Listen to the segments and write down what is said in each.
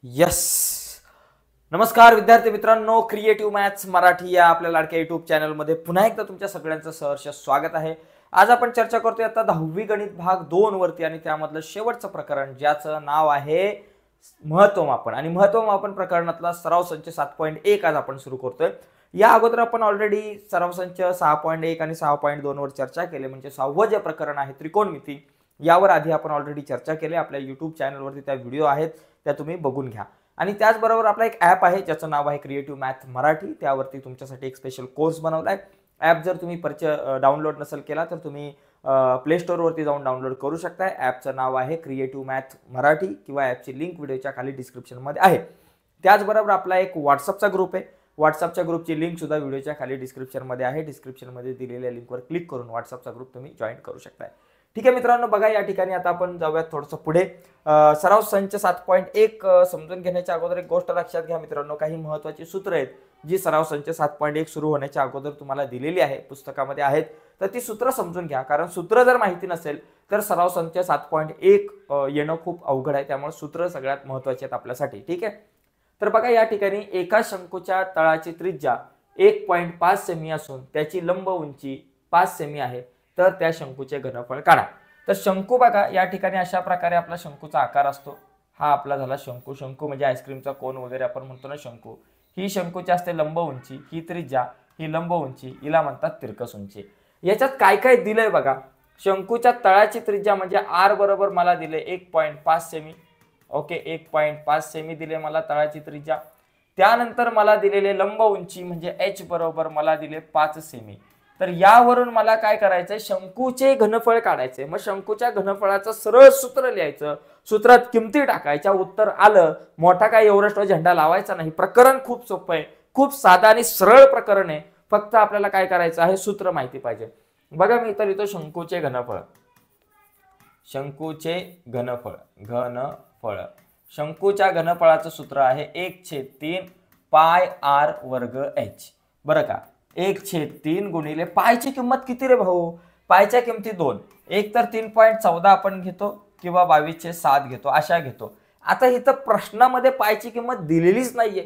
Yes. नमस्कार विद्यार्थी मित्रांनो, क्रिएटिव्ह मॅथ्स मराठी या आपल्या लाडक्या युट्यूब चॅनलमध्ये पुन्हा एकदा तुमच्या सगळ्यांचं सहर्ष स्वागत आहे. आज आपण चर्चा करतोय आता 10वी गणित भाग 2 वरती आणि त्यामधलं शेवटचं प्रकरण ज्याचं नाव आहे महत्वमापन. आणि महत्वमापन प्रकरणातला सराव संच 7.1 आज आपण सुरू करतोय. या अगोदर आपण ऑलरेडी सराव संच 6.1 आणि 6.2 वर चर्चा केली, म्हणजे 6वं जे प्रकरण आहे त्रिकोणमिती यावर आधी आपण ऑलरेडी चर्चा केली. आपल्या युट्यूब चॅनलवरती त्या व्हिडिओ आहेत, त्या तुम्ही बघून घ्या. आणि त्याचबरोबर आपला एक ॲप आहे ज्याचं नाव आहे क्रिएटिव्ह मॅथ मराठी. त्यावरती तुमच्यासाठी एक स्पेशल कोर्स बनवला आहे. ॲप जर तुम्ही डाउनलोड नसेल केला तर तुम्ही प्ले स्टोअरवरती जाऊन डाउनलोड करू शकताय. ॲपचं नाव आहे क्रिएटिव्ह मॅथ मराठी किंवा ॲपची लिंक व्हिडिओच्या खाली डिस्क्रिप्शनमध्ये आहे. त्याचबरोबर आपला एक व्हॉट्सअपचा ग्रुप आहे. व्हॉट्सअपच्या ग्रुपची लिंक सुद्धा व्हिडिओच्या खाली डिस्क्रिप्शनमध्ये आहे. डिस्क्रिप्शनमध्ये दिलेल्या लिंकवर क्लिक करून व्हॉट्सअपचा ग्रुप तुम्ही जॉईन करू शकताय. ठीक आहे मित्रांनो, बघा या ठिकाणी आता आपण जाऊयात थोडंसं पुढे. सराव संच 7.1 समजून घेण्याच्या अगोदर एक गोष्ट लक्षात घ्या मित्रांनो, काही महत्त्वाची सूत्र आहेत जी सराव संच 7.1 सुरू होण्याच्या अगोदर तुम्हाला दिलेली आहे, पुस्तकामध्ये आहेत. तर ती सूत्र समजून घ्या, कारण सूत्र जर माहिती नसेल तर सराव संच 7.1 येणं खूप अवघड आहे. त्यामुळे सूत्र सगळ्यात महत्त्वाची आहेत आपल्यासाठी. ठीक आहे, तर बघा या ठिकाणी एका शंकूच्या तळाची त्रिज्या 1.5 सेमी असून त्याची लंब उंची 5 सेमी आहे, तर त्या शंकूचे घनफळ काढा. तर शंकू बघा या ठिकाणी अशा प्रकारे आपला शंकूचा आकार असतो. हा आपला झाला शंकू. शंकू म्हणजे आईस्क्रीमचा कोन वगैरे आपण म्हणतो ना शंकू. ही शंकूची असते लंब उंची, ही त्रिज्या, ही लंब उंची, हिला म्हणतात तिरकस उंची. याच्यात काय काय दिलंय बघा. शंकूच्या तळाची त्रिज्या म्हणजे आर बरोबर मला दिले 1.5 सेमी. ओके, 1.5 सेमी दिले मला तळाची त्रिज्या. त्यानंतर मला दिलेले लंब उंची म्हणजे एच बरोबर मला दिले 5 सेमी. तर यावरून मला काय करायचंय, शंकूचे घनफळ काढायचे. मग शंकूच्या घनफळाचं सरळ सूत्र लिहायचं, सूत्रात किमती टाकायच्या, उत्तर आलं. मोठा काय एव्हरेस्ट झेंडा लावायचा नाही. प्रकरण खूप सोपं आहे, खूप साधा आणि सरळ प्रकरण आहे. फक्त आपल्याला काय करायचं आहे, सूत्र माहिती पाहिजे. बघा मी इथं लिहितो शंकूचे घनफळ. शंकूचे घनफळ शंकूच्या घनफळाचं सूत्र आहे 1/3 पाय आर वर्ग एच. बरं का, 1/3 गुणिले पायची किंमत किती रे भाऊ? पायच्या किमती 2. एक तर 3.14 आपण घेतो किंवा 22/7 घेतो, अशा घेतो. आता इथं प्रश्नामध्ये पायची किंमत दिलेलीच नाहीये.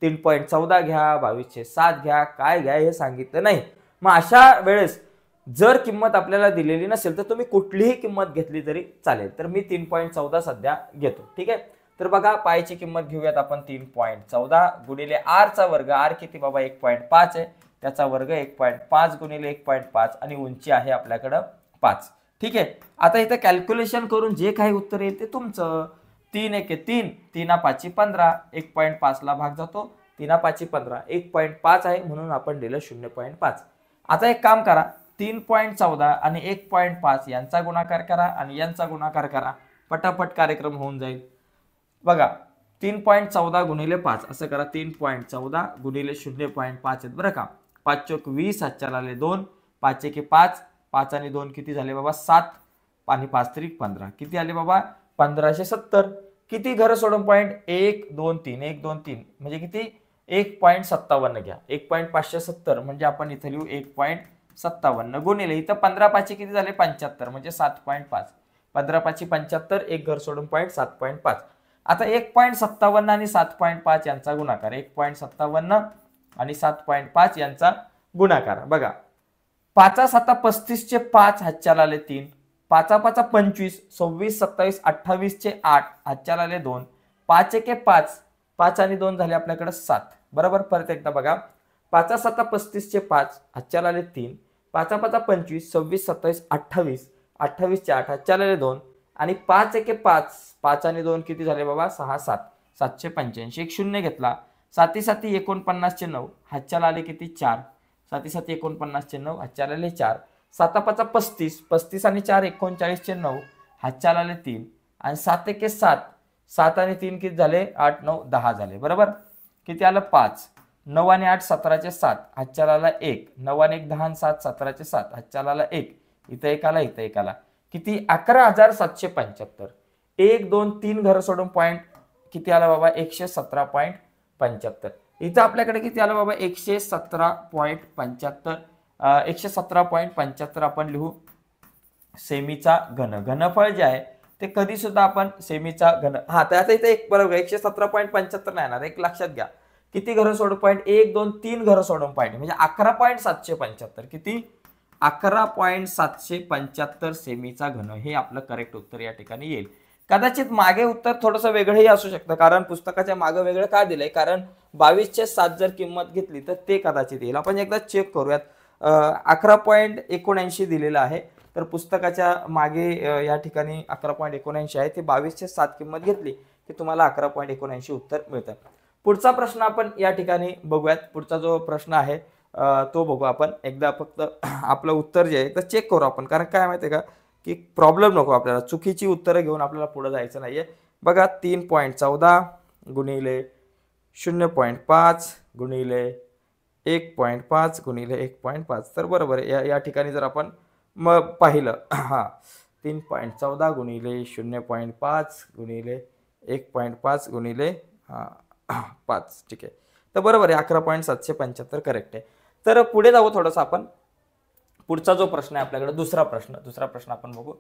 3.14 घ्या, 22/7 घ्या, काय घ्या हे सांगितलं नाही. मग अशा वेळेस जर किंमत आपल्याला दिलेली नसेल तर तुम्ही कुठलीही किंमत घेतली तरी चालेल. तर मी 3.14 सध्या घेतो. ठीक आहे, तर बघा पायची किंमत घेऊयात आपण 3.14 गुणिले आर चा वर्ग. आर किती बाबा? 1.5 आहे, त्याचा वर्ग 1.5 गुणिले 1.5 आणि उंची आहे आपल्याकडं 5. ठीक आहे, आता इथं कॅल्क्युलेशन करून जे काही उत्तर येईल ते तुमचं. 3 × 1 = 3, 3 × 5 = 15, 1.5 ला भाग जातो, 3 × 5 = 15, 1.5 आहे म्हणून आपण दिलं 0.5. आता एक काम करा, 3.14 आणि 1.5 यांचा गुणाकार करा आणि यांचा गुणाकार करा, पटापट कार्यक्रम होऊन जाईल. बघा 3.14 गुणिले 5 असं करा, 3.14 गुणिले 0.5 आहेत बरं का. 5 × 20, 7 आले 2, 5 × 5, 5 आणि 2 किती झाले बाबा? 7 आणि 5 × 3 15. किती आले बाबा? 1570. किती घर सोडून पॉईंट? 1 2 3, 1 2 3 म्हणजे किती? 1.57 घ्या. 1.570 म्हणजे आपण इथे लिहू 1.57 गुणिले इथं 15 5 किती झाले? 75 म्हणजे 7.5. 15 5 75, एक घर सोडून पॉईंट 7.5. आता 1.57 आणि 7.5 यांचा गुणाकार, 1.57 आणि 7.5 यांचा गुणाकार. बघा 5 7 35 चे 5 हातच्याला आले 3, 5 5 25, 26 27 28 चे 8 हातच्याला आले 2, 5 1 5, 5 आणि 2 झाले आपल्याकडे 7. बरोबर, परत एकदा बघा 5 7 35 चे 5 हातच्याला आले 3, 5 5 25, 26 27 28, 28 चे 8 हातच्याला आले 2 आणि 5 1 5, 5 आणि 2 किती झाले बाबा? 6 7, 785. एक शून्य घेतला, 7 7 49 चे 9 हातच्याला आले किती? 4, 7 7 49 चे 9 हातच्याला आले 4, 7 5 35, 35 आणि 4 39 चे 9 हातच्याला आले 3 आणि 7 1 7, 7 आणि 3 किती झाले? 8 9 10 झाले. बरोबर, किती आलं? 5. 9 आणि 8 17 चे 7 हातच्याला आला 1, 9 आणि 1 10 आणि 7 17 चे 7 हातच्याला आला 1, इथं एक आला, इथं एक आला. किती? 11,775. 1 2 3 घर सोडून पॉईंट किती आला बाबा? 117.75. इथं आपल्याकडे किती आलं बाबा? 117.75. 117.75 आपण लिहू सेमीचा घनफळ जे आहे ते कधी सुद्धा आपण सेमीचा घन तर आता इथे एक बरोबर 117.75 नाही येणार. एक लक्षात घ्या किती घरं सोडून पॉईंट 1 2 3 घरं सोडून पॉईंट म्हणजे 11.775 किती 11.775 सेमीचा घन हे आपलं करेक्ट उत्तर या ठिकाणी येईल. कदाचित मागे उत्तर थोडंसं वेगळंही असू शकतं कारण पुस्तकाच्या मागे वेगळं का दिलंय कारण 22/7 जर किंमत घेतली तर ते कदाचित येईल. आपण एकदा चेक करूयात. 11.79 दिलेलं आहे तर पुस्तकाच्या मागे या ठिकाणी 11.79 आहे. ते 22/7 किंमत घेतली की तुम्हाला 11.79 उत्तर मिळतं. पुढचा प्रश्न आपण या ठिकाणी बघूयात. पुढचा जो प्रश्न आहे तो बघू आपण. एकदा फक्त आपलं उत्तर जे आहे तर चेक करू आपण कारण काय माहिती आहे का की प्रॉब्लेम नको आपल्याला चुकीची उत्तरं घेऊन आपल्याला पुढे जायचं नाहीये. बघा 3.14 गुणिले 0.5 गुणिले 1.5 गुणिले 1.5 तर बरोबर आहे. या ठिकाणी जर आपण मग पाहिलं 3.14 गुणिले 0.5 गुणिले 1.5 गुणिले 5 ठीक आहे. तर बरोबर आहे 11.775 करेक्ट आहे. तर पुढे जाऊ थोडंसं आपण. पुढचा जो प्रश्न आहे आपल्याकडे दुसरा प्रश्न आपण बघू.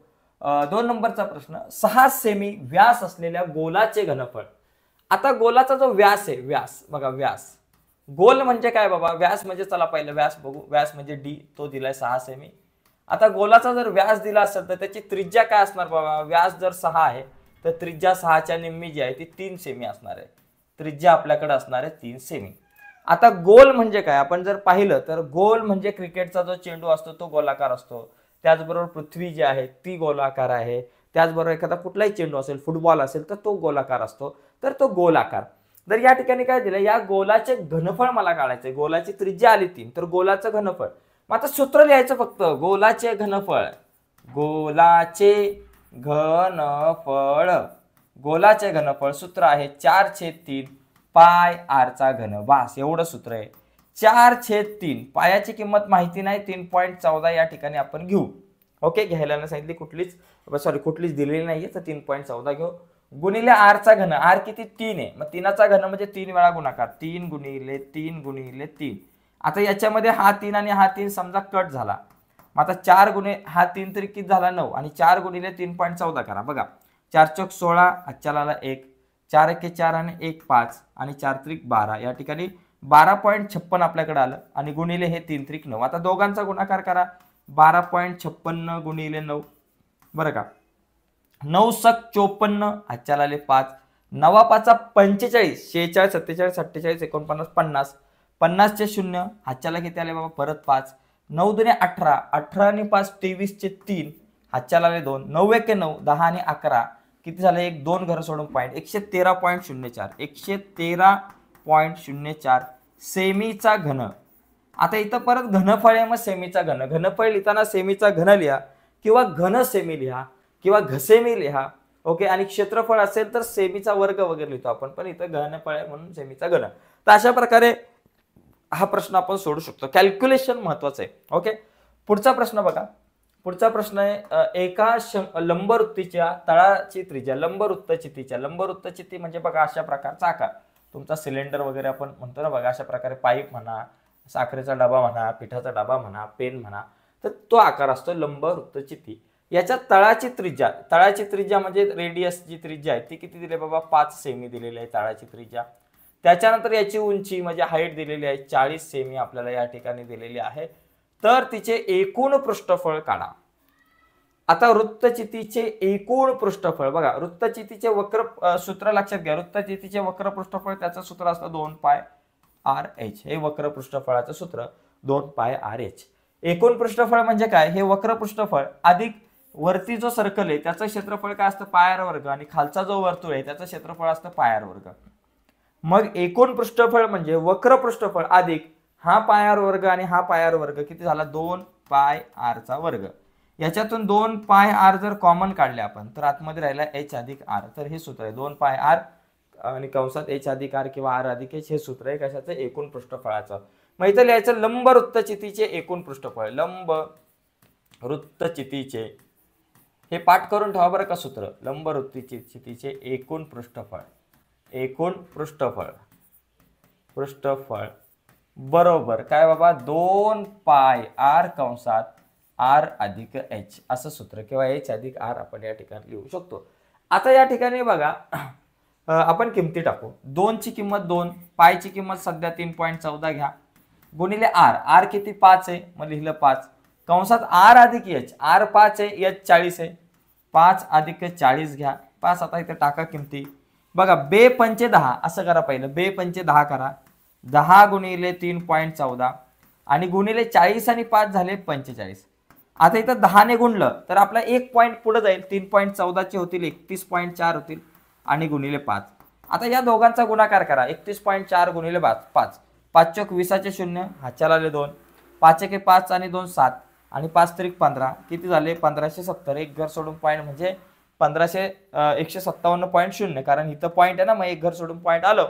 2 नंबरचा प्रश्न 6 सेमी व्यास असलेल्या गोलाचे घनफळ. आता गोलाचा जो व्यास आहे व्यास बघा व्यास गोल म्हणजे काय बाबा व्यास म्हणजे चला पहिलं व्यास बघू. व्यास म्हणजे डी तो दिलाय 6 सेमी. आता गोलाचा जर व्यास दिला असेल तर त्याची त्रिज्या काय असणार बाबा व्यास जर 6 आहे तर त्रिज्या 6च्या निम्मी जी आहे ती 3 सेमी असणार आहे. त्रिज्या आपल्याकडे असणार आहे 3 सेमी. आता गोल म्हणजे काय आपण जर पाहिलं तर गोल म्हणजे क्रिकेटचा जो चेंडू असतो तो गोलाकार असतो. त्याचबरोबर पृथ्वी जी आहे ती गोलाकार आहे. त्याचबरोबर एखादा कुठलाही चेंडू असेल फुटबॉल असेल तर तो गोलाकार असतो. तर तो गोलाकार तर या ठिकाणी काय दिलं या गोलाचे घनफळ मला काढायचंय. गोलाची त्रिज्या आली 3 तर गोलाचं घनफळ. मग आता सूत्र लिहायचं फक्त गोलाचे घनफळ गोलाचे घनफळ सूत्र आहे 4/3 पाय आर चा घन. बस एवढं सूत्र आहे 4/3. पायाची किंमत माहिती नाही 3.14 या ठिकाणी आपण घेऊ. ओके घ्यायला नाही सांगितली कुठलीच दिलेली नाहीये तर 3.14 घेऊ. गुणिले आर चा घन. आर किती 3 आहे मग 3चा घन म्हणजे 3 वेळा गुणाकार 3 गुणिले 3 गुणिले 3. आता याच्यामध्ये हा 3 आणि हा 3 समजा कट झाला. मग आता 4 गुणे हा 3 तरी किती झाला 9 आणि 4 गुणिले 3.14 करा. बघा 4 चौक 16 हातच्याला 1 4 एके 4 आणि 1 5 आणि 4 त्रिक 12 या ठिकाणी 12.56 आपल्याकडे आलं आणि गुणिले हे 3 त्रिक 9. आता दोघांचा गुणाकार करा 12.56 गुणिले 9 बरं का 9 सक 54 हातच्याला 5 9 5 45 46 47 48 49 50 50 चे 0 हातच्याला किती आले बाबा परत 5 9 दुने 18 18 आणि 5 23 चे 3 हातच्याला 2 9 एके 9 10 आणि 11 किती झालं 1 2 घर सोडून पॉईंट 113.04 113.04 सेमीचा घन. आता इथं परत घनफळ आहे मग सेमीचा घन. घनफळ लिहिताना सेमीचा घन लिहा किंवा घन सेमी लिहा किंवा घसेमी लिहा. ओके आणि क्षेत्रफळ असेल तर सेमीचा वर्ग वगैरे लिहितो आपण पण इथं घनफळ आहे म्हणून सेमीचा घन. तर अशा प्रकारे हा प्रश्न आपण सोडू शकतो. कॅल्क्युलेशन महत्वाचं आहे. ओके पुढचा प्रश्न बघा. पुढचा प्रश्न आहे एका लंबवृत्तीच्या तळाची त्रिज्या लंबवृत्तचितीच्या म्हणजे बघा अशा प्रकारचा आकार तुमचा सिलेंडर वगैरे आपण म्हणतो ना बघा अशा प्रकारे पाईप म्हणा साखरेचा डबा म्हणा पिठाचा डबा म्हणा पेन म्हणा तर तो आकार असतो लंबवृत्तचिती. याच्या तळाची त्रिज्या म्हणजे रेडियस जी त्रिज्या आहे ती किती दिली बाबा 5 सेमी दिलेली आहे तळाची त्रिज्या. त्याच्यानंतर याची उंची म्हणजे हाईट दिलेली आहे 40 सेमी आपल्याला या ठिकाणी दिलेली आहे. तर तिचे एकूण पृष्ठफळ काढा. आता वृत्तचितीचे एकूण पृष्ठफळ बघा वृत्तचितीचे वक्र सूत्र लक्षात घ्या. वृत्तचितीचे वक्र पृष्ठफळ त्याचं सूत्र असतं 2πr/h. हे वक्र पृष्ठफळाचं सूत्र 2πr/h. एकूण पृष्ठफळ म्हणजे काय हे वक्र पृष्ठफळ अधिक वरती जो सर्कल आहे त्याचं क्षेत्रफळ काय असतं πr² आणि खालचा जो वर्तुळ आहे त्याचं क्षेत्रफळ असतं πr². मग एकूण पृष्ठफळ म्हणजे वक्र पृष्ठफळ अधिक हा πr² आणि हा πr² किती झाला 2πr². याच्यातून 2πr जर कॉमन काढले आपण तर आतमध्ये राहिला h अधिक r. तर हे सूत्र आहे 2πr आणि कंसात h अधिक r किंवा r अधिक h हे सूत्र आहे कशाचं एकूण पृष्ठफळाचं. मग इथं लिहायचं लंब वृत्तचितीचे एकूण पृष्ठफळ. लंब वृत्तचितीचे हे पाठ करून ठेवा बरं का सूत्र. लंब वृत्तचितीचे एकूण पृष्ठफळ बरोबर काय बाबा 2πr कंसात आर अधिक एच असं सूत्र किंवा एच अधिक आर आपण या ठिकाणी लिहू शकतो. आता या ठिकाणी बघा आपण किमती टाकू. 2 ची किंमत 2, पायची किंमत सध्या 3.14 घ्या गुणिले आर. आर किती 5 आहे मग लिहिलं 5 कंसात आर अधिक एच. आर 5 आहे एच 40 आहे 5 अधिक 40 घ्या 5. आता इथे टाका किमती बघा. बे पंचे 10 असं करा पहिलं. बे पंचे 10 करा. 10 गुणिले 3.14 आणि गुणिले 40 आणि 5 झाले 45. आता इथं 10 ने गुणलं तर आपला 1 पॉईंट पुढे जाईल. 3.14 चे होतील 31.4 होतील आणि गुणिले 5. आता या दोघांचा गुणाकार करा. 31.4 गुणिले 5. 5 चौक 20चे 0 हातच्या आले 2. 5 एके 5 आणि 2 7 आणि 5 त्रिक 15 किती झाले 1570. एक घर सोडून पॉईंट म्हणजे 157.0 कारण इथं पॉईंट आहे ना मग एक घर सोडून पॉईंट आलं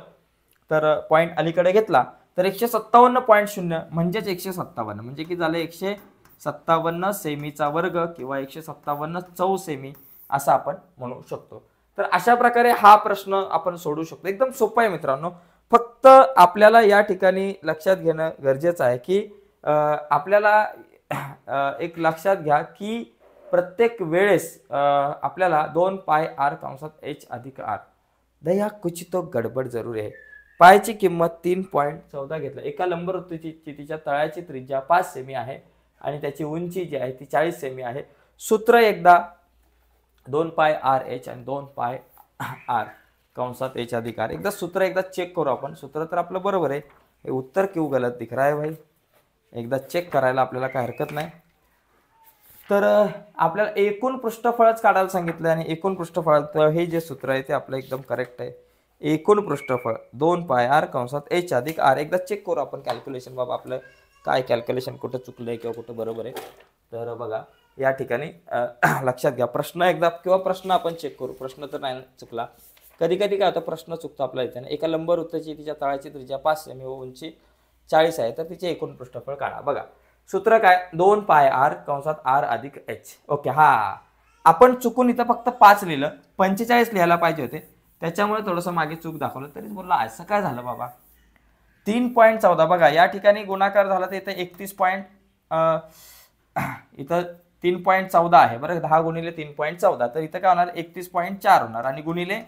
तर पॉईंट अलीकडे घेतला तर 157.0 म्हणजेच 157 म्हणजे की झालं 157 सेमीचा वर्ग किंवा 157 चौ सेमी असं आपण म्हणू शकतो. तर अशा प्रकारे हा प्रश्न आपण सोडू शकतो. एकदम सोपा आहे मित्रांनो. फक्त आपल्याला या ठिकाणी लक्षात घेणं गरजेचं आहे की आपल्याला एक लक्षात घ्या की प्रत्येक वेळेस आपल्याला 2 पाय आर कंसात एच अधिक आर दया कुछ तो गडबड जरूर आहे. पायची किंमत 3.14 घेतला. एका लंबवृत्ताची तिच्या तळाची त्रिज्या 5 सेमी आहे आणि त्याची उंची जी आहे ती 40 सेमी आहे. सूत्र एकदा 2 पाय आर एच आणि 2 पाय आर कंसात एच अधिक आर. एकदा सूत्र एकदा चेक करू आपण. सूत्र तर आपलं बरोबर आहे. हे उत्तर क्यों गलत दिख रहा है भाई. एकदा चेक करायला आपल्याला काय हरकत नाही. तर आपल्याला एकूण पृष्ठफळच काढायला सांगितलं आणि एकूण पृष्ठफळ हे जे सूत्र आहे ते आपलं एकदम करेक्ट आहे. एकूण पृष्ठफळ 2 पाय आर कंसात एच अधिक आर. एकदा चेक करू आपण कॅल्क्युलेशन बाबा आपलं काय कॅल्क्युलेशन कुठं चुकलंय किंवा कुठं बरोबर आहे. तर बघा या ठिकाणी लक्षात घ्या. प्रश्न एकदा किंवा प्रश्न आपण चेक करू. प्रश्न तर नाही चुकला. कधी कधी काय होतं प्रश्न चुकतो आपला इथे. एका लंबवृत्ताची तिच्या तळाची त्रिज्या 5 सेमी व उंची 40 आहे तर तिचे एकूण पृष्ठफळ काढा. बघा सूत्र काय 2 पाय आर कंसात आर अधिक एच. ओके हा आपण चुकून इथं फक्त 5 लिहिलं 45 लिहायला पाहिजे होते त्याच्यामुळे थोडंसं मागे चूक दाखवलं तरीच बोलला असं काय झालं बाबा. 3.14 बघा या ठिकाणी गुणाकार झाला तर इथं 31 इथं 3.14 आहे बरं. 10 गुणिले 3.14 तर इथं काय होणार 31.4 होणार आणि गुणिले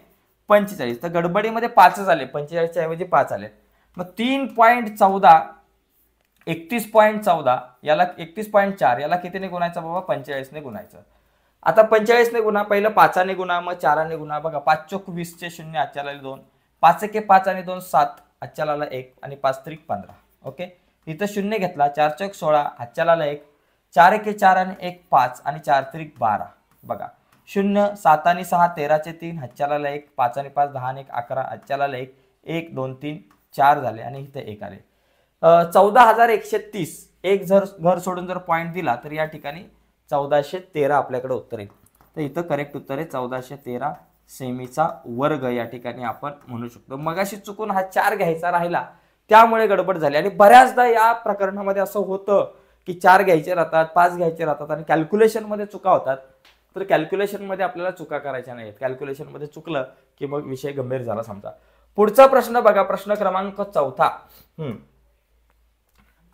45 तर गडबडीमध्ये 5 झाले 45च्या ऐवजी 5 आले. मग 3.14 31.14 याला 31.4 याला कितीने गुणायचं बाबा 45 ने गुणायचं. आता 45 ने गुणा पहिलं 5 ने गुणा मग 4 ने गुणा. बघा 5 चौक 20 चे 0 हातच्याला 2 5 एके 5 आणि 2 7 हातच्याला 1 आणि 5 त्रिक 15. ओके इथं 0 घेतला 4 चौक 16 हातच्याला 1 4 एके 4 आणि 1 5 आणि 4 त्रिक 12. बघा 0 7 आणि 6 13 चे 3 हातच्याला 1 5 आणि 5 10 आणि 1 11 हातच्याला 1 1 2 3 4 झाले आणि इथे 1 आले. 14,130 एक जर घर सोडून जर पॉईंट दिला तर या ठिकाणी 1413 आपल्याकडे उत्तर येईल. तर इथं करेक्ट उत्तर आहे 1413 सेमीचा वर्ग या ठिकाणी आपण म्हणू शकतो. मगाशी चुकून हा 4 घ्यायचा राहिला त्यामुळे गडबड झाली आणि बऱ्याचदा या प्रकरणामध्ये असं होतं की 4 घ्यायचे राहतात 5 घ्यायचे राहतात आणि कॅल्क्युलेशन मध्ये चुका होतात. तर कॅल्क्युलेशन मध्ये आपल्याला चुका करायच्या नाहीत. कॅल्क्युलेशन मध्ये चुकलं की मग विषय गंभीर झाला समजा. पुढचा प्रश्न बघा प्रश्न क्रमांक 4.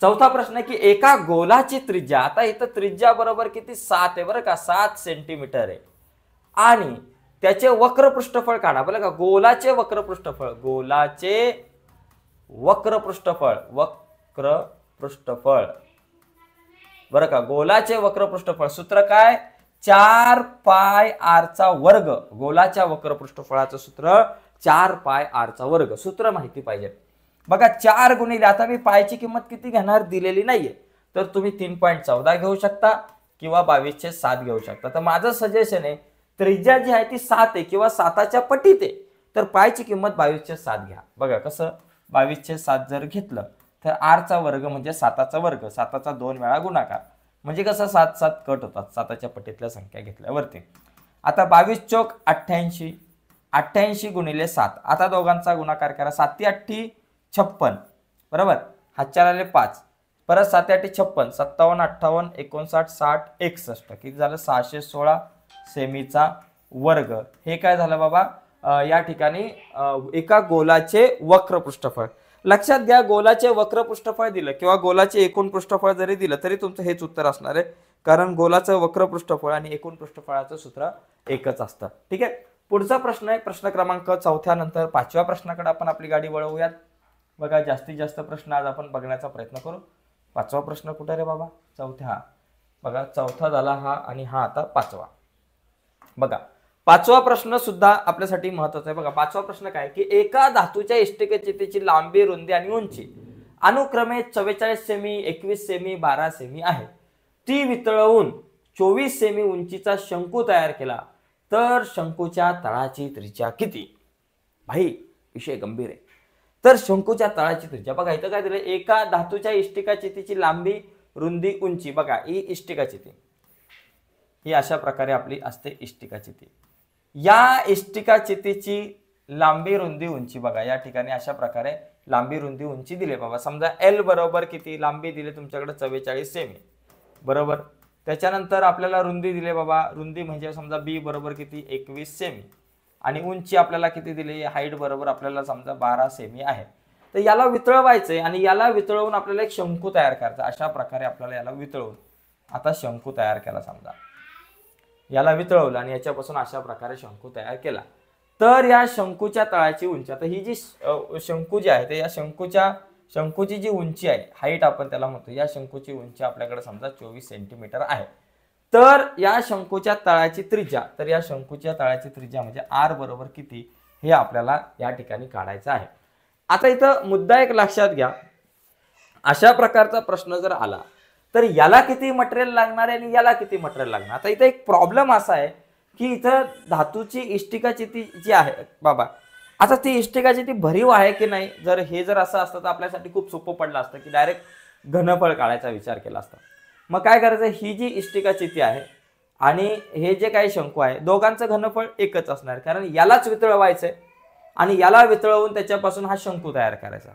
चौथा प्रश्न आहे की एका गोलाची त्रिज्या आता इथं त्रिज्या बरोबर किती 7 आहे बरं का 7 सेंटीमीटर आहे आणि त्याचे वक्र पृष्ठफळ काढा. बरं का गोलाचे वक्र पृष्ठफळ बरं का गोलाचे वक्र पृष्ठफळ सूत्र काय 4 पाय आर चा वर्ग. गोलाच्या वक्र पृष्ठफळाचं सूत्र 4 पाय आर चा वर्ग. सूत्र माहिती पाहिजे. बघा 4 गुणिले आता मी पायची किंमत किती घेणार दिलेली नाहीये तर तुम्ही 3.14 घेऊ शकता किंवा 22/7 घेऊ शकता. तर माझं सजेशन आहे त्रिज्या जी आहे ती 7 आहे किंवा 7च्या पटीत आहे तर पायची किंमत 22/7 घ्या. बघा कसं 22/7 जर घेतलं तर आर चा वर्ग म्हणजे 7चा वर्ग 7चा 2 वेळा गुणाकार म्हणजे कसं 7 7 कट होतात 7च्या पटीतल्या संख्या घेतल्यावरती. आता 22 चौक 88 88 गुणिले 7 आता दोघांचा गुणाकार करा 7 8 56 बरोबर हातच्या आले 5 परत 7 8 56 57 58 59 60 61 किती झालं 616 सेमीचा वर्ग. हे काय झालं बाबा या ठिकाणी एका गोलाचे वक्र पृष्ठफळ. लक्षात घ्या गोलाचे वक्र पृष्ठफळ दिलं किंवा गोलाचे एकूण पृष्ठफळ जरी दिलं तरी तुमचं हेच उत्तर असणार आहे कारण गोलाचं वक्र पृष्ठफळ आणि एकूण पृष्ठफळाचं सूत्र एकच असतं. ठीक आहे. पुढचा प्रश्न आहे प्रश्न क्रमांक 4 नंतर 5व्या प्रश्नाकडे आपण आपली गाडी वळवूयात. बघा जास्तीत जास्त प्रश्न आज आपण बघण्याचा प्रयत्न करू. 5वा प्रश्न कुठे रे बाबा? 4था. बघा 4था झाला हा आणि हा आता 5वा. बघा 5वा प्रश्न सुद्धा आपल्यासाठी महत्वाचा आहे. बघा 5वा प्रश्न काय की एका धातूच्या इष्टिकाचितीची लांबी, रुंदी आणि उंची अनुक्रमे 44 सेमी, 21 सेमी, 12 सेमी आहे. ती वितळवून 24 सेमी उंचीचा शंकू तयार केला तर शंकूच्या तळाची त्रिज्या किती? भाई विषय गंभीर आहे. तर शंकूच्या तळाची त्रिज्या बघा इथं काय दिलं, एका धातूच्या इष्टिकाचितीची लांबी, रुंदी, उंची. बघा ही इष्टिकाचिती, ही अशा प्रकारे आपली असते इष्टिकाचिती. या इष्टिकाचितीची लांबी, रुंदी, उंची बघा या ठिकाणी अशा प्रकारे लांबी, रुंदी, उंची दिले बाबा. समजा एल बरोबर किती लांबी दिले तुमच्याकडे 44 सेमी बरोबर. त्याच्यानंतर आपल्याला रुंदी दिले बाबा, रुंदी म्हणजे समजा बी बरोबर किती 21 सेमी आणि उंची आपल्याला किती दिली, हाईट बरोबर आपल्याला समजा 12 सेमी आहे. तर याला वितळवायचंय आणि याला वितळवून आपल्याला एक शंकू तयार करायचा. अशा प्रकारे आपल्याला याला वितळवून आता शंकू तयार केला. समजा याला वितळवलं आणि याच्यापासून अशा प्रकारे शंकू तयार केला तर या शंकूच्या तळाची उंची, आता ही जी शंकू जी आहे ते या शंकूची जी उंची आहे, हाईट आपण त्याला म्हणतो, या शंकूची उंची आपल्याकडे समजा 24 सेंटीमीटर आहे. तर या शंकूच्या तळाची त्रिज्या, तर या शंकूच्या तळाची त्रिज्या म्हणजे आर बरोबर किती हे आपल्याला या ठिकाणी काढायचं आहे. आता इथं मुद्दा एक लक्षात घ्या, अशा प्रकारचा प्रश्न जर आला तर याला किती मटेरियल लागणार आहे आणि याला किती मटेरियल लागणार. आता इथं एक प्रॉब्लेम असा आहे की इथं धातूची इष्टिकाचिती जी आहे बाबा, आता ती इष्टिकाचिती भरीव आहे की नाही. जर हे जर असं असतं तर आपल्यासाठी खूप सोपं पडलं असतं की डायरेक्ट घनफळ काढायचा विचार केला असता. मग काय करायचं, ही जी इष्टिकाचिती आहे आणि हे जे काही शंकू आहे दोघांचं घनफळ एकच असणार, कारण यालाच वितळवायचंय आणि याला वितळवून त्याच्यापासून हा शंकू तयार करायचा.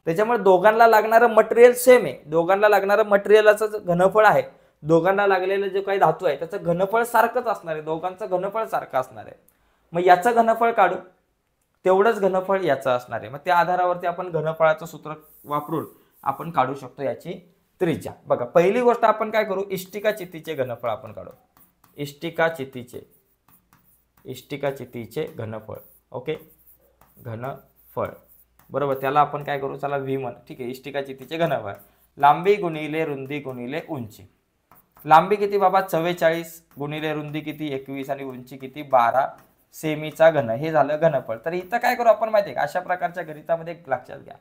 त्याच्यामुळे दोघांना लागणारं मटेरियल सेम आहे. दोघांना लागणारं मटेरियलाचं घनफळ आहे, दोघांना लागलेलं जे काही धातू आहे त्याचं घनफळ सारखंच असणार आहे, दोघांचं घनफळ सारखं असणार आहे. मग याचं घनफळ काढू, तेवढंच घनफळ याचं असणार आहे. मग त्या आधारावरती आपण घनफळाचं सूत्र वापरून आपण काढू शकतो याची त्रिज्या. बघा पहिली गोष्ट आपण काय करू, इष्टिकाचितीचे घनफळ आपण काढू. इष्टिकाचितीचे घनफळ. ओके, घनफळ बरोबर. त्याला आपण काय करू, चला व्ही म्हण. ठीक आहे, इष्टिकाचितीचे घनफळ लांबी गुणिले रुंदी गुणिले उंची. लांबी किती बाबा 44 गुणिले रुंदी किती 21 आणि उंची किती 12 सेमीचा घन, हे झालं घनफळ. तर इथं काय करू आपण माहिती आहे का, अशा प्रकारच्या गणितामध्ये एक लक्षात घ्या,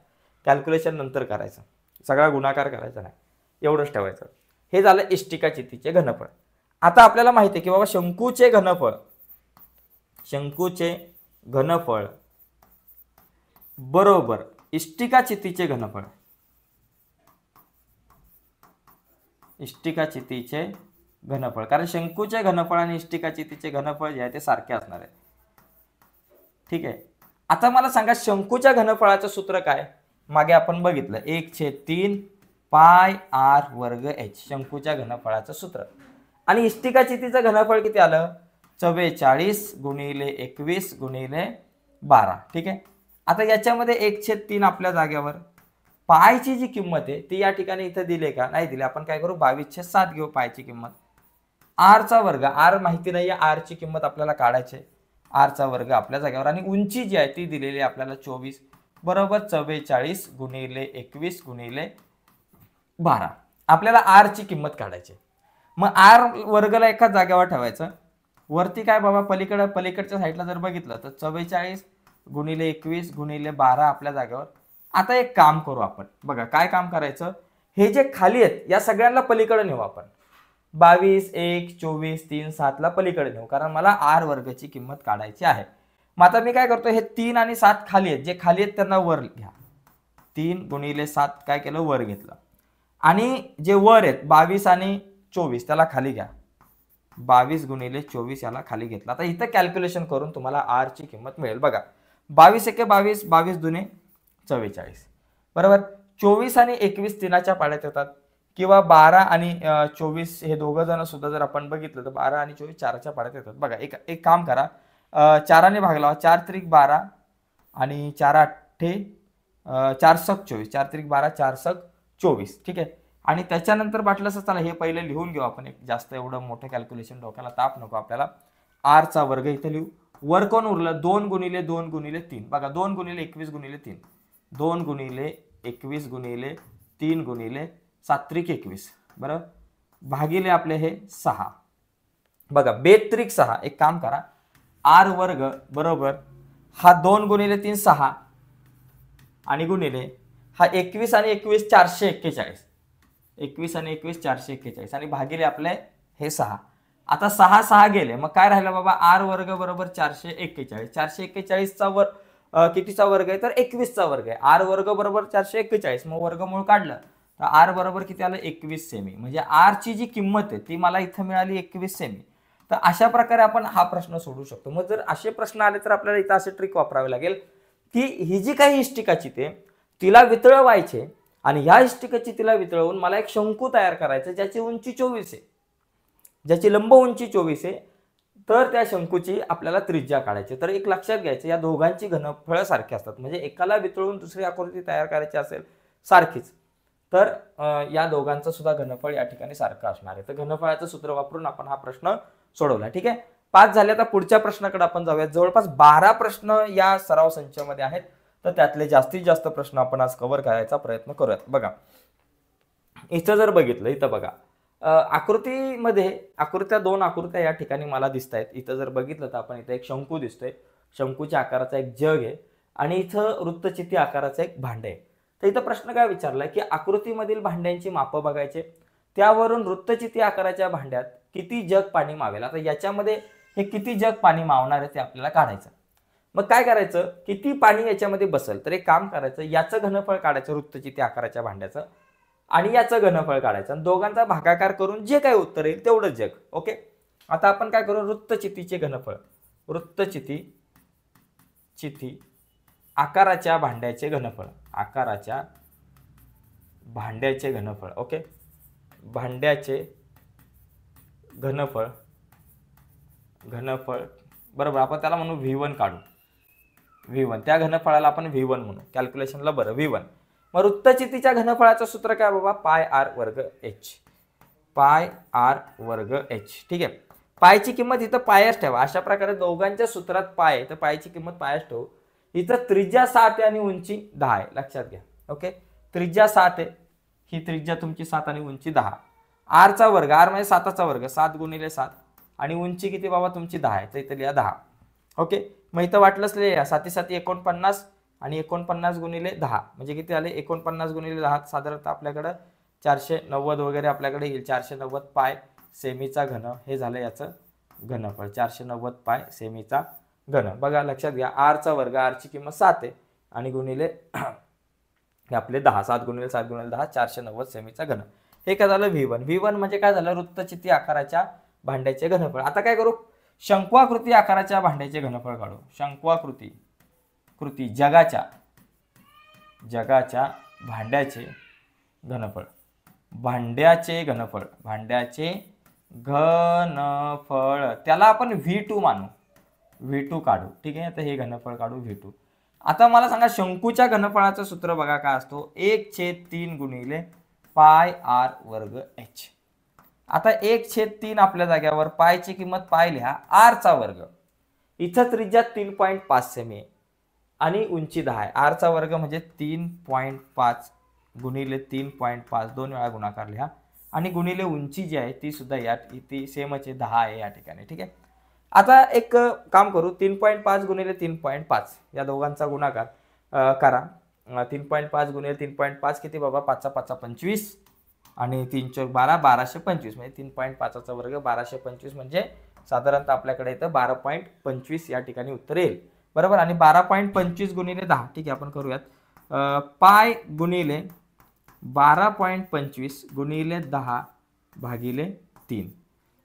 कॅल्क्युलेशन नंतर करायचं, सगळा गुणाकार करायचा नाही, एवढंच ठेवायचं. हे झालं इष्टिकाचितीचे घनफळ. आता आपल्याला माहिती आहे की बाबा शंकूचे घनफळ बरोबर इष्टिकाचितीचे घनफळ. इष्टिकाचितीचे घनफळ, कारण शंकूचे घनफळ आणि इष्टिकाचितीचे घनफळ जे आहे ते सारखे असणार आहे. ठीक आहे. आता मला सांगा शंकूच्या घनफळाचं सूत्र काय, मागे आपण बघितलं 1/3 पाय आर वर्ग एच, शंकूच्या घनफळाचं सूत्र. आणि इष्टिकाचितीचं घनफळ किती आलं 44 गुणिले 21 गुणिले 12. ठीक आहे. आता याच्यामध्ये 1/3 आपल्या जागेवर, पायची जी किंमत आहे ती या ठिकाणी इथं दिले का, नाही दिले. आपण काय करू 22/7 घेऊ पायची किंमत. आरचा वर्ग, आर माहिती नाहीये, आरची किंमत आपल्याला काढायची, आरचा वर्ग आपल्या जागेवर. आणि उंची जी आहे ती दिलेली आपल्याला 24 बरोबर 44 गुणिले 21 गुणिले 12. आपल्याला आरची किंमत काढायची. मग आर वर्गला एका जागेवर ठेवायचं. वरती काय बाबा पलीकडच्या साईडला जर बघितलं तर 44 गुणिले 21 गुणिले 12 आपल्या जागेवर. आता एक काम करू आपण, बघा काय काम करायचं, हे जे खाली आहेत या सगळ्यांना पलीकडे नेऊ आपण. 22 1 24 3 7 ला पलीकडे नेऊ, कारण मला आर वर्गची किंमत काढायची आहे. मग आता मी काय करतो, हे 3 आणि 7 खाली आहेत, जे खाली आहेत त्यांना वर घ्या. 3 गुणिले 7 काय केलं, वर घेतलं. आणि जे वर आहेत 22 आणि 24 त्याला खाली घ्या. 22 गुणिले 24 याला खाली घेतला. आता इथं कॅल्क्युलेशन करून तुम्हाला आर ची किंमत मिळेल. बघा 22 एके 22, 22 दुने 44 बरोबर. 24 आणि 21 3च्या पाड्यात येतात, किंवा 12 आणि 24 हे दोघं जण सुद्धा जर आपण बघितलं तर 12 आणि 24 4च्या पाड्यात येतात. बघा एक काम करा, 4ने भागला, 4 त्रिक 12 आणि 4 8 4 सक 24, 4 त्रिक 12 4 सक 24. ठीक आहे. आणि त्याच्यानंतर वाटलं असं चला हे पहिले लिहून घेऊ आपण, एक जास्त एवढं मोठं कॅल्क्युलेशन डोक्याला ताप नको आपल्याला. r चा वर्ग इथे लिहू, वर कोण उरलं 2 गुणिले 2 गुणिले 3, बघा 2 गुणिले 21 गुणिले 3, 2 गुणिले 21 गुणिले 3 गुणिले 7 त्रिक 21, बरोबर, भागिले आपले हे 6, बघा 2 त्रिक 6. एक काम करा, r वर्ग बरोबर हा 2 गुणिले 3 6 आणि गुणिले हा 21 आणि 21 441, 21 आणि 21 441 आणि भागिले आपले हे 6. आता 6 6 गेले, मग काय राहिलं बाबा, r वर्ग बरोबर 441. 441 चा वर्ग कितीचा वर्ग आहे तर 21 चा वर्ग आहे. r वर्ग बरोबर 441, मग वर्गमूळ काढलं तर r बरोबर किती आलं 21 सेमी. म्हणजे r ची जी किंमत आहे ती मला इथं मिळाली 21 सेमी. तर अशा प्रकारे आपण हा प्रश्न सोडवू शकतो. मग जर असे प्रश्न आले तर आपल्याला इथं असे ट्रिक वापरावे लागेल की ही जी काही इष्टिकाची ते तिला वितळवायचे आणि ह्या इष्टिकाची तिला वितळवून मला एक शंकू तयार करायचं ज्याची उंची 24 आहे, ज्याची लंब उंची 24 आहे. तर त्या शंकूची आपल्याला त्रिज्या काढायची. तर एक लक्षात घ्यायचं, या दोघांची घनफळं सारखी असतात. म्हणजे एकाला वितळवून दुसरी आकृती तयार करायची असेल सारखीच, तर या दोघांचं सुद्धा घनफळ या ठिकाणी सारखं असणार आहे. तर घनफळाचं सूत्र वापरून आपण हा प्रश्न सोडवला. ठीक आहे, 5 झाले. आता पुढच्या प्रश्नाकडे आपण जाऊयात. जवळपास 12 प्रश्न या सराव संचामध्ये आहेत. तर त्यातले जास्तीत जास्त प्रश्न आपण आज कव्हर करायचा प्रयत्न करूयात. बघा इथं जर बघितलं, इथं बघा आकृतीमध्ये आकृत्या 2 आकृत्या या ठिकाणी मला दिसत आहेत. इथं जर बघितलं तर आपण इथं एक शंकू दिसतोय, शंकूच्या आकाराचा एक जग आहे आणि इथं वृत्तचिती आकाराचं एक भांडे आहे. तर इथं प्रश्न काय विचारलाय की आकृतीमधील भांड्यांची मापं बघायचे, त्यावरून वृत्तचिती आकाराच्या भांड्यात किती जग पाणी मावेल. आता याच्यामध्ये हे किती जग पाणी मावणार आहे ते आपल्याला काढायचं. मग काय करायचं, किती पाणी याच्यामध्ये बसेल. तर एक काम करायचं, याचं घनफळ काढायचं वृत्तचिती आकाराच्या भांड्याचं आणि याचं घनफळ काढायचं आणि दोघांचा भागाकार करून जे काही उत्तर येईल तेवढंच जग. ओके, आता आपण काय करू, वृत्तचितीचे घनफळ, चिती आकाराच्या भांड्याचे घनफळ, आकाराच्या भांड्याचे घनफळ. ओके, भांड्याचे घनफळ बरोबर आपण त्याला म्हणू V1 काढू, V1 त्या घनफळाला आपण V1 म्हणू कॅल्क्युलेशनला. बरं V1. मग वृत्तचितीच्या घनफळाचं सूत्र काय बाबा, पाय r वर्ग h, पाय r वर्ग h. ठीक आहे, पायची किंमत इथं पायच ठेवा. अशा प्रकारे दोघांच्या सूत्रात पाय आहे तर पायची किंमत पायच ठेवू. इथं त्रिज्या 7 आहे आणि उंची 10 आहे, लक्षात घ्या. ओके, त्रिज्या 7 आहे, ही त्रिज्या तुमची 7 आणि उंची 10. r चा वर्ग, r म्हणजे 7चा वर्ग, 7 गुणिले 7 आणि उंची किती बाबा तुमची 10 आहे, तर इथं लिहा 10. ओके, मग इथं वाटलंच लिहा 7 7 49 आणि 49 गुणिले 10 म्हणजे किती आले 49 गुणिले 10, साधारणतः आपल्याकडं 490 वगैरे आपल्याकडे येईल. 490 पाय सेमीचा घन हे झालं याचं घनफळ, 490 पाय सेमीचा घन. बघा लक्षात घ्या, r चा वर्ग, r ची किंमत 7 आहे आणि गुणिले आपले 10, 7 गुणिले 7 गुणिले 10, 490 सेमीचा घन. हे काय झालं V1. V1 म्हणजे काय झालं, वृत्तचिती आकाराच्या भांड्याचे घनफळ. आता काय करू, शंक्वाकृती आकाराच्या भांड्याचे घनफळ काढू. शंक्वाकृती जगाच्या भांड्याचे घनफळ, भांड्याचे घनफळ त्याला आपण V2 मानू, V2 काढू. ठीक आहे, तर हे घनफळ काढू V2. आता मला सांगा, शंकूच्या घनफळाचं सूत्र बघा काय असतो, 1/3 गुणिले पाय r वर्ग h. आता 1/3 आपल्या जाग्यावर पायची किंमत पाय लिहा, r चा वर्ग, इथं त्रिज्या 3.5 सेमी आहे आणि उंची 10 आहे. r चा वर्ग म्हणजे 3.5 गुणिले 3.5 2 वेळा गुणाकार लिहा आणि गुणिले उंची जी आहे ती सुद्धा या ती सेमच आहे, 10 आहे या ठिकाणी. ठीक आहे, आता एक काम करू, 3.5 गुणिले 3.5 या दोघांचा गुणाकार करा. 3.5 गुणिले 3.5 किती बाबा, 5 5 25 आणि 3 4 12, 1225 म्हणजे 3.5चा वर्ग 1225 म्हणजे साधारणतः आपल्याकडे इथं 12.25 या ठिकाणी उत्तर येईल. बरोबर, आणि 12.25 गुणिले 10. ठीक आहे, आपण करूयात, पाय गुणिले 12.25 गुणिले 10 भागिले 3.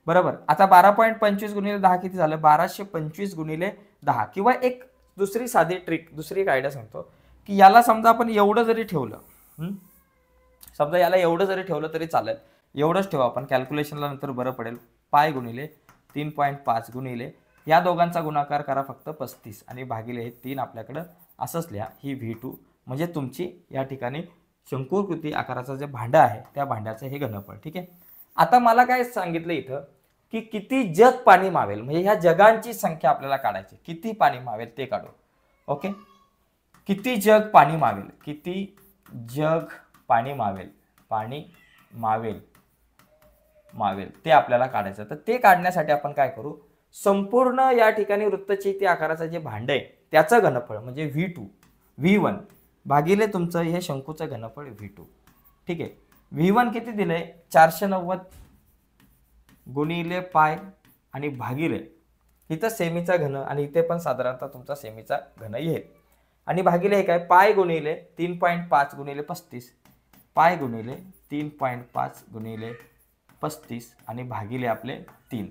बरोबर, आता 12.25 गुणिले 10 किती झालं, 1225 गुणिले 10. किंवा एक दुसरी साधी ट्रिक, दुसरी एक आयडिया सांगतो की याला समजा आपण एवढं जरी ठेवलं, समजा याला एवढं जरी ठेवलं तरी चालेल, एवढंच ठेवा आपण, कॅल्क्युलेशनला नंतर बरं पडेल. पाय गुणिले 3.5 गुणिले या दोघांचा गुणाकार करा फक्त 35 आणि भागिले हे 3 आपल्याकडं असंच लिहा, ही V2 म्हणजे तुमची या ठिकाणी शंकूकृती आकाराचं जे भांडं आहे त्या भांड्याचं हे घनफळ. ठीक आहे. आता मला काय सांगितलं इथं की किती जग पाणी मावेल, म्हणजे ह्या जगांची संख्या आपल्याला काढायची. किती पाणी मावेल ते काढू. ओके. किती जग पाणी मावेल, किती जग पाणी मावेल, पाणी मावेल मावेल ते आपल्याला काढायचं. तर ते काढण्यासाठी आपण काय करू, संपूर्ण या ठिकाणी वृत्तचिती आकाराचं जे भांड आहे त्याचं घनफळ म्हणजे V2 V1 भागिले तुमचं हे शंकूचं घनफळ V2. ठीक आहे. V1 किती दिलंय 490 गुणिले पाय आणि भागिले इथं सेमीचा घन आणि इथे पण साधारणतः तुमचा सेमीचा घन येईल आणि भागिले हे काय पाय गुणिले 3.5 गुणिले 35 पाय गुणिले 3.5 गुणिले 35 आणि भागिले आपले 3.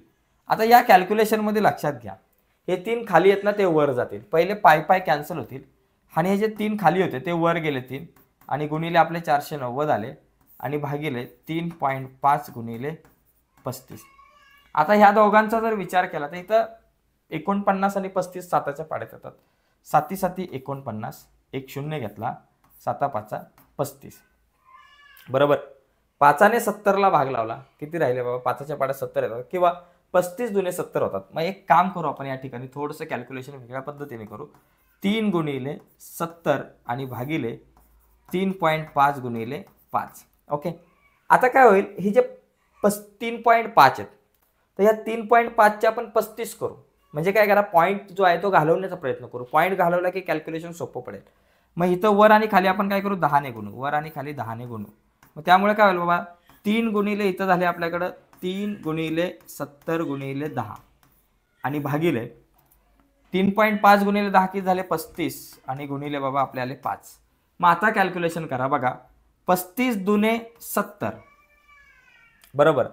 आता या कॅल्क्युलेशनमध्ये लक्षात घ्या हे 3 खाली आहेत ना ते वर जातील. पहिले पाय पाय कॅन्सल होतील आणि हे जे 3 खाली होते ते वर गेले 3 आणि गुणिले आपले 490 आले आणि भागिले 3.5 गुणिले 35. आता ह्या दोघांचा जर विचार केला तर इथं 49 आणि 35 साताच्या पाड्यात येतात. 7 7 49 एक शून्य घेतला 7 5 35 बरोबर. 5ने 70 ला भाग लावला किती राहिले बाबा 5च्या पाड्यात 70 येतात किंवा 35 दुने 70 होतात. मग एक काम करू आपण या ठिकाणी थोडंसं कॅल्क्युलेशन वेगळ्या पद्धतीने करू. 3 गुणिले 70 आणि भागिले 3.5 गुणिले 5. ओके. आता काय होईल ही जे 3.5 आहेत तर या 3.5 च्या आपण 35 करू. म्हणजे काय करा पॉईंट जो आहे तो घालवण्याचा प्रयत्न करू. पॉईंट घालवला की कॅल्क्युलेशन सोपं पडेल. मग इथं वर आणि खाली आपण काय करू 10 ने गुणू. वर आणि खाली 10 ने गुणू. मग त्यामुळे काय होईल बाबा 3 गुणिले इथं झाले आपल्याकडं 3 गुणिले 70 गुणिले 10 आणि भागिले 3.5 गुणिले 10 किती झाले 35 आणि गुणिले बाबा आपले आले 5. मग आता कॅल्क्युलेशन करा बघा 35 दुने 70 बरोबर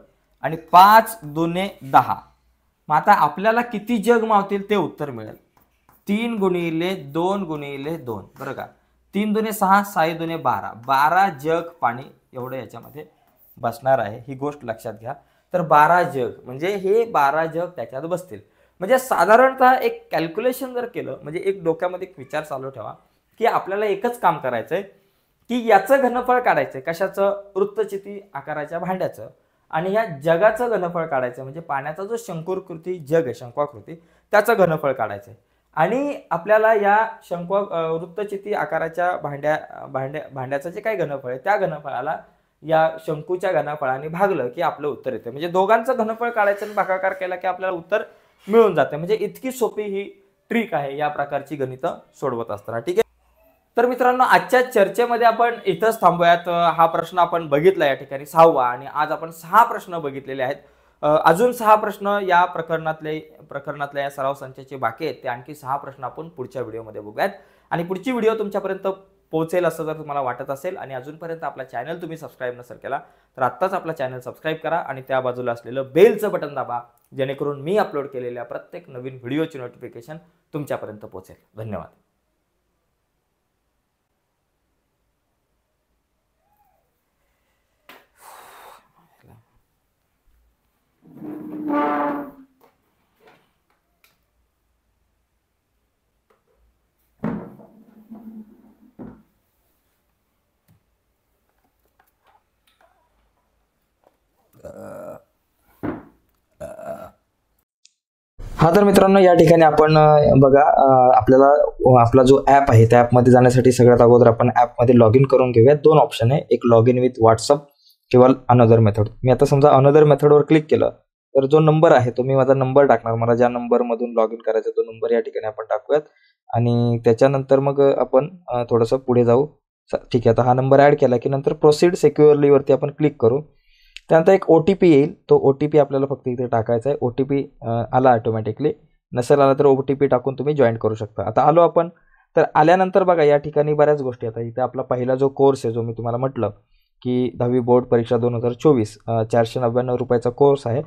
आणि 5 दुने 10. मग आता आपल्याला किती जग मावतील ते उत्तर मिळेल. 3 गुणिले 2 गुणिले 2 बरं का 3 दुने 6 6 दुने 12 12 जग पाणी एवढं याच्यामध्ये बसणार आहे. ही गोष्ट लक्षात घ्या. तर 12 जग म्हणजे हे 12 जग त्याच्यात बसतील. म्हणजे साधारणतः एक कॅल्क्युलेशन जर केलं म्हणजे एक डोक्यामध्ये एक विचार चालू ठेवा की आपल्याला एकच काम करायचंय की याचं घनफळ काढायचंय. कशाचं वृत्तचिती आकाराच्या भांड्याचं आणि या जगाचं घनफळ काढायचं म्हणजे पाण्याचा जो शंकूकृती जग आहे शंकवाकृती त्याचं घनफळ काढायचंय. आणि आपल्याला या वृत्तचिती आकाराच्या भांड्याचं जे काही घनफळ आहे त्या घनफळाला या शंकूच्या घनफळाने भागलं की आपलं उत्तर येते. म्हणजे दोघांचं घनफळ काढायचं आणि भागाकार केला की आपल्याला उत्तर मिळून जाते. म्हणजे इतकी सोपी ही ट्रिक आहे या प्रकारची गणितं सोडवत असताना. ठीक आहे. तर मित्रांनो आजच्या चर्चेमध्ये आपण इथंच थांबूयात. हा प्रश्न आपण बघितला या ठिकाणी 6वा आणि आज आपण 6 प्रश्न बघितलेले आहेत. अजून 6 प्रश्न या प्रकरणातल्या या सराव संचाचे बाकी आहेत. ते आणखी 6 प्रश्न आपण पुढच्या व्हिडिओमध्ये बघूयात आणि पुढची व्हिडिओ तुमच्यापर्यंत पोहोचेल असं जर तुम्हाला वाटत असेल आणि अजूनपर्यंत आपला चॅनल तुम्ही सबस्क्राईब नसेल केला तर आत्ताच आपला चॅनल सबस्क्राईब करा आणि त्या बाजूला असलेलं बेलचं बटन दाबा जेणेकरून मी अपलोड केलेल्या प्रत्येक नवीन व्हिडिओची नोटिफिकेशन तुमच्यापर्यंत पोहोचेल. धन्यवाद. हा तर मित्रांनो या ठिकाणी आपण बघा आपल्याला आपला जो ॲप आहे त्या ॲपमध्ये जाण्यासाठी सगळ्यात अगोदर आपण ॲपमध्ये लॉग इन करून घेऊया. 2 ऑप्शन आहे. एक लॉग इन विथ व्हॉट्सअप किंवा अनदर मेथड. मी आता समजा अनदर मेथडवर क्लिक केलं तर जो नंबर आहे तो मी माझा नंबर टाकणार. मला ज्या नंबरमधून लॉग इन करायचा तो नंबर या ठिकाणी आपण टाकूयात आणि त्याच्यानंतर मग आपण थोडंसं पुढे जाऊ. ठीक आहे. आता हा नंबर ॲड केला की नंतर प्रोसीड सिक्युअरली वरती आपण क्लिक करू. त्यानंतर एक OTP येईल. तो OTP आपल्याला फक्त इथे टाकायचा आहे. OTP आला ऑटोमॅटिकली. नसेल आला तर OTP टाकून तुम्ही जॉईन करू शकता. आता आलो आपण. तर आल्यानंतर बघा या ठिकाणी बऱ्याच गोष्टी आता इथे आपला पहिला जो कोर्स आहे जो मी तुम्हाला म्हटलं की 10वी बोर्ड परीक्षा 2024 499 रुपयाचा कोर्स आहे.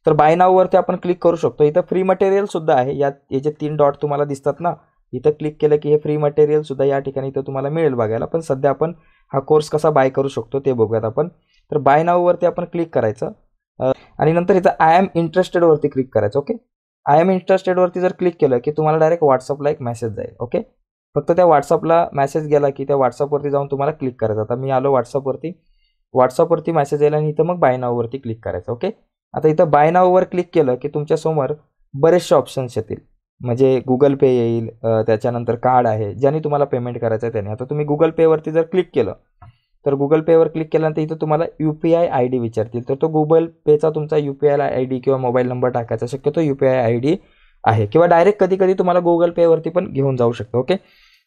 तर बाय नाव वरती आपण क्लिक करू शकतो. इथं फ्री मटेरियल सुद्धा आहे. याचे 3 डॉट तुम्हाला दिसतात ना इथं क्लिक केलं की हे फ्री मटेरियल सुद्धा या ठिकाणी इथं तुम्हाला मिळेल बघायला. पण सध्या आपण हा कोर्स कसा बाय करू शकतो ते बघूयात आपण. तर बाय नाव वरती आपण क्लिक करायचं आणि नंतर इथं आय एम इंटरेस्टेड वरती क्लिक करायचं. ओके. आय एम इंटरेस्टेड वरती जर क्लिक केलं की तुम्हाला डायरेक्ट व्हॉट्सअपला एक मेसेज जाईल. ओके. फक्त त्या व्हॉट्सअपला मेसेज गेला की त्या व्हॉट्सअपवरती जाऊन तुम्हाला क्लिक करायचं. आता मी आलो व्हॉट्सअपवरती मेसेज यायला आणि इथं मग बाय नाववरती क्लिक करायचं. ओके, आता इथं बाय नाववर क्लिक केलं की तुमच्यासमोर बरेचसे ऑप्शन्स येतील. म्हणजे गुगल पे येईल, त्याच्यानंतर कार्ड आहे ज्याने तुम्हाला पेमेंट करायचं आहे त्याने. आता तुम्ही गुगल पेवरती जर क्लिक केलं तर गुगल पेवर क्लिक केल्यानंतर इथं तुम्हाला UPI ID विचारतील. तर तो गुगल पेचा तुमचा UPI ID किंवा मोबाईल नंबर टाकायचा. शक्यतो UPI ID आहे किंवा डायरेक्ट कधी कधी तुम्हाला गुगल पेवरती पण घेऊन जाऊ शकतो. ओके,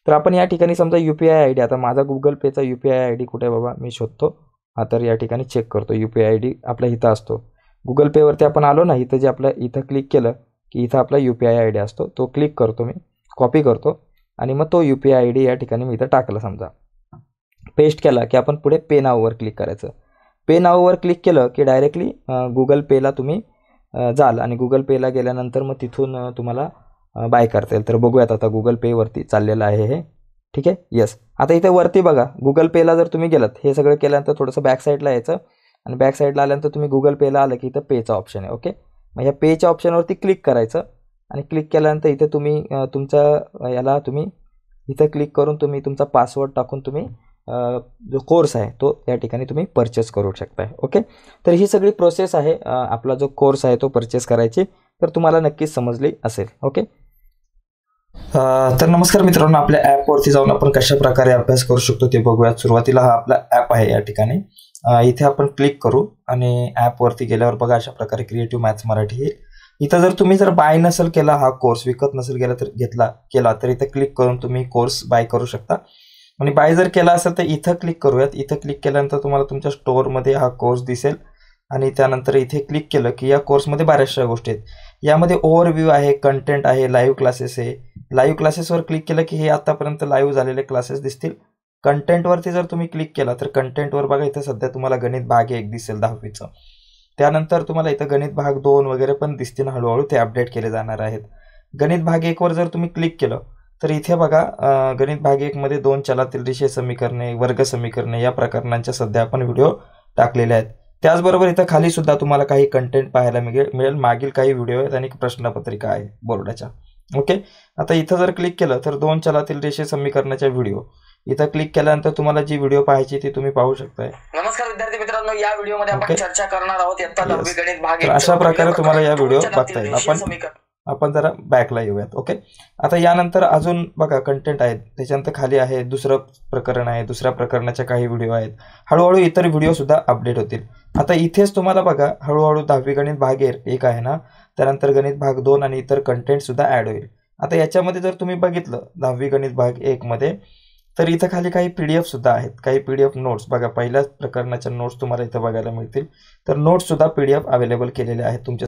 तर आपण या ठिकाणी समजा UPI ID, आता माझा गुगल पेचा UPI ID कुठे बाबा मी शोधतो. तर या ठिकाणी चेक करतो. UPI ID आपल्या इथं असतो. गुगल पेवरती आपण आलो ना, इथं जे आपलं इथं क्लिक केलं की इथं आपला UPI ID असतो. तो क्लिक करतो, मी कॉपी करतो आणि मग तो UPI ID या ठिकाणी मी इथं टाकला. समजा पेस्ट केला की आपण पुढे पे नाववर क्लिक करायचं. पे नाववर क्लिक केलं की डायरेक्टली गुगल पेला तुम्ही जाल आणि गुगल पेला गेल्यानंतर मग तिथून तुम्हाला बाय करता येईल. तर बघूयात आता गुगल पेवरती चाललेलं आहे हे. ठीक आहे, येस. आता इथे वरती बघा गुगल पेला जर तुम्ही गेलात, हे सगळं केल्यानंतर थोडंसं बॅक साईडला यायचं आणि बॅक साईडला आल्यानंतर तुम्ही गुगल पेला आलं की इथं पेचा ऑप्शन आहे. ओके, मग ह्या पेच्या ऑप्शनवरती क्लिक करायचं आणि क्लिक केल्यानंतर इथे तुम्ही तुमचा याला तुम्ही इथं क्लिक करून तुम्ही तुमचा पासवर्ड टाकून तुम्ही जो कोर्स आहे तो या ठिकाणी तुम्ही परचेस करू शकताय. ओके, तर ही सगळी प्रोसेस आहे आपला जो कोर्स आहे तो परचेस करायची. तर तुम्हाला नक्कीच समजली असेल. ओके, तर नमस्कार मित्रांनो, आपल्या ॲपवरती जाऊन आपण कशा प्रकारे अभ्यास करू शकतो ते बघूयात. सुरुवातीला हा आपला ॲप आहे. या ठिकाणी इथे आपण क्लिक करू आणि ॲपवरती गेल्यावर बघा अशा प्रकारे क्रिएटिव्ह मॅथ्स मराठी येईल. इथं जर तुम्ही बाय नसेल केला, हा कोर्स विकत नसेल गेला तर केला तर इथं क्लिक करून तुम्ही कोर्स बाय करू शकता. आणि बाय जर केला असेल तर इथं क्लिक करूयात. इथं क्लिक केल्यानंतर तुम्हाला तुमच्या स्टोअरमध्ये हा कोर्स दिसेल आणि त्यानंतर इथे क्लिक केलं की या कोर्समध्ये बऱ्याचशा गोष्टी आहेत. यामध्ये ओव्हरव्ह्यू आहे, कंटेंट आहे, लाईव्ह क्लासेस आहे. लाईव्ह क्लासेसवर क्लिक केलं की हे आतापर्यंत लाईव्ह झालेले क्लासेस दिसतील. कंटेंटवरती जर तुम्ही क्लिक केला तर कंटेंटवर बघा इथं सध्या तुम्हाला गणित भाग 1 दिसेल 10वीचं. त्यानंतर तुम्हाला इथं गणित भाग 2 वगैरे पण दिसतील. हळूहळू ते अपडेट केले जाणार आहेत. गणित भाग 1 वर जर तुम्ही क्लिक केलं तर इथे बघा गणित भाग 1 मध्ये 2 चलातील रेषीय समीकरणे, वर्ग समीकरणे या प्रकरणांच्या सध्या आपण व्हिडिओ टाकलेले आहेत. त्याचबरोबर इथं खाली सुद्धा तुम्हाला काही कंटेंट पाहायला मिळेल. मागील काही व्हिडिओ आहेत आणि प्रश्नपत्रिका आहे बोर्डाच्या. ओके, आता इथं जर क्लिक केलं तर 2 चलातील रेषीय समीकरणाच्या व्हिडिओ इथं क्लिक केल्यानंतर तुम्हाला जी व्हिडिओ पाहायची ती तुम्ही पाहू शकताय. नमस्कार विद्यार्थी मित्रांनो, या व्हिडिओमध्ये आपण चर्चा करणार आहोत इयत्ता 10वी गणित भाग 1. अशा प्रकारे तुम्हाला या व्हिडिओ बघता येईल. आपण जरा बॅकला येऊयात. ओके, आता यानंतर अजून बघा कंटेंट आहेत. त्याच्यानंतर खाली आहे दुसरं प्रकरण आहे. दुसऱ्या प्रकरणाच्या काही व्हिडिओ आहेत. हळूहळू इतर व्हिडिओ सुद्धा अपडेट होतील. आता इथेच तुम्हाला बघा हळूहळू 10वी गणित भाग 1 आहे ना, त्यानंतर गणित भाग 2 आणि इतर कंटेंट सुद्धा ऍड होईल. आता याच्यामध्ये जर तुम्ही बघितलं 10वी गणित भाग 1 मध्ये तर इथं खाली काही PDF सुद्धा आहेत. काही PDF नोट्स बघा, पहिल्याच प्रकरणाच्या नोट्स तुम्हाला इथं बघायला मिळतील. तर नोट्स सुद्धा PDF अवेलेबल केलेले आहेत तुमच्या